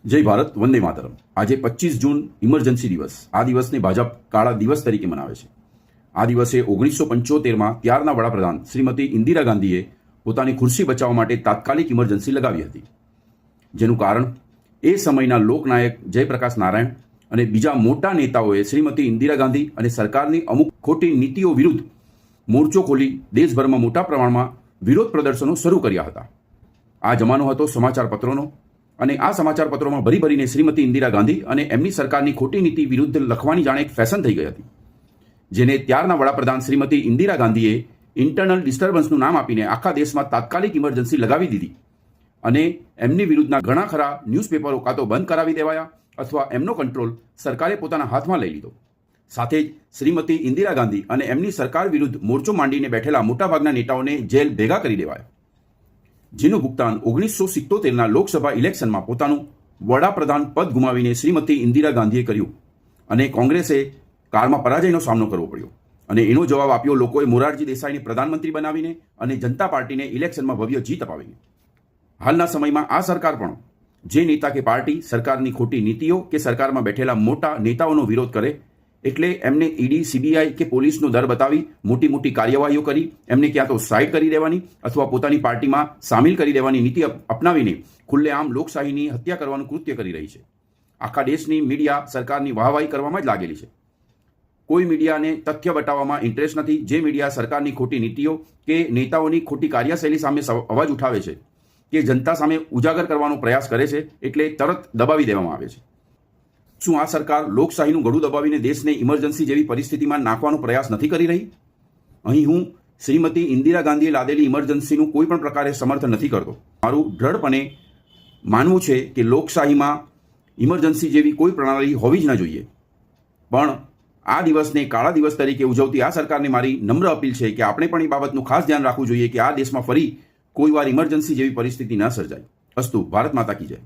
જય ભારત, વંદે માતરમ. આજે 25 જૂન ઇમરજન્સી દિવસ. આ દિવસને ભાજપ કાળા દિવસ તરીકે મનાવે છે. આ દિવસે 1975માં ત્યારના વડાપ્રધાન શ્રીમતી ઇન્દિરા ગાંધીએ પોતાની ખુરશી બચાવવા માટે તાત્કાલિક ઇમરજન્સી લગાવી હતી. જેનું કારણ એ સમયના લોકનાયક જયપ્રકાશ નારાયણ અને બીજા મોટા નેતાઓએ શ્રીમતી ઇન્દિરા ગાંધી અને સરકારની અમુક ખોટી નીતિઓ વિરુદ્ધ મોરચો ખોલી દેશભરમાં મોટા પ્રમાણમાં વિરોધ પ્રદર્શનો શરૂ કર્યા હતા. આ જમાનો હતો સમાચાર પત્રોનો અને આ સમાચાર પત્રોમાં ભરી ભરીને શ્રીમતી ઇન્દિરા ગાંધી અને એમની સરકારની ખોટી નીતિ વિરુદ્ધ લખવાની જાણે એક ફેશન થઈ ગઈ હતી, જેને ત્યારના વડાપ્રધાન શ્રીમતી ઇન્દિરા ગાંધીએ ઇન્ટરનલ ડિસ્ટર્બન્સનું નામ આપીને આખા દેશમાં તાત્કાલિક ઇમરજન્સી લગાવી દીધી અને એમની વિરુદ્ધના ઘણા ખરા ન્યૂઝપેપરો કાં તો બંધ કરાવી દેવાયા અથવા એમનો કંટ્રોલ સરકારે પોતાના હાથમાં લઈ લીધો. સાથે જ શ્રીમતી ઇન્દિરા ગાંધી અને એમની સરકાર વિરુદ્ધ મોરચો માંડીને બેઠેલા મોટાભાગના નેતાઓને જેલ ભેગા કરી દેવાયા, જેનું ભુગતાન 1977ના લોકસભા ઇલેક્શનમાં પોતાનું વડાપ્રધાન પદ ગુમાવીને શ્રીમતી ઇન્દિરા ગાંધીએ કર્યું અને કોંગ્રેસે કારમાં પરાજયનો સામનો કરવો પડ્યો અને એનો જવાબ આપ્યો લોકોએ મોરારજી દેસાઈને પ્રધાનમંત્રી બનાવીને અને જનતા પાર્ટીને ઇલેક્શનમાં ભવ્ય જીત અપાવીને. હાલના સમયમાં આ સરકાર પણ જે નેતા કે પાર્ટી સરકારની ખોટી નીતિઓ કે સરકારમાં બેઠેલા મોટા નેતાઓનો વિરોધ કરે એટલે એમને ઈડી, સીબીઆઈ કે પોલીસનો દર બતાવી મોટી મોટી કાર્યવાહીઓ કરી એમને ક્યાં તો સાઇડ કરી દેવાની અથવા પોતાની પાર્ટીમાં સામેલ કરી દેવાની નીતિ અપનાવીને ખુલ્લેઆમ લોકશાહીની હત્યા કરવાનું કૃત્ય કરી રહી છે. આખા દેશની મીડિયા સરકારની વાહવાહી કરવામાં જ લાગેલી છે. કોઈ મીડિયાને તથ્ય બતાવવામાં ઇન્ટરેસ્ટ નથી. જે મીડિયા સરકારની ખોટી નીતિઓ કે નેતાઓની ખોટી કાર્યશૈલી સામે અવાજ ઉઠાવે છે કે જનતા સામે ઉજાગર કરવાનો પ્રયાસ કરે છે એટલે તરત દબાવી દેવામાં આવે છે. શું આ સરકાર લોકશાહીનું ગળું દબાવીને દેશને ઇમરજન્સી જેવી પરિસ્થિતિમાં નાખવાનો પ્રયાસ નથી કરી રહી? અહીં હું શ્રીમતી ઇન્દિરા ગાંધીએ લાદેલી ઇમરજન્સીનું કોઈ પણ પ્રકારે સમર્થન નથી કરતો. મારું દ્રઢપણે માનવું છે કે લોકશાહીમાં ઇમરજન્સી જેવી કોઈ પ્રણાલી હોવી જ ન જોઈએ. પણ આ દિવસને કાળા દિવસ તરીકે ઉજવતી આ સરકારને મારી નમ્ર અપીલ છે કે આપણે પણ એ બાબતનું ખાસ ધ્યાન રાખવું જોઈએ કે આ દેશમાં ફરી કોઈ વાર ઇમરજન્સી જેવી પરિસ્થિતિ ન સર્જાય. અસ્તુ. ભારત માતા કી જય.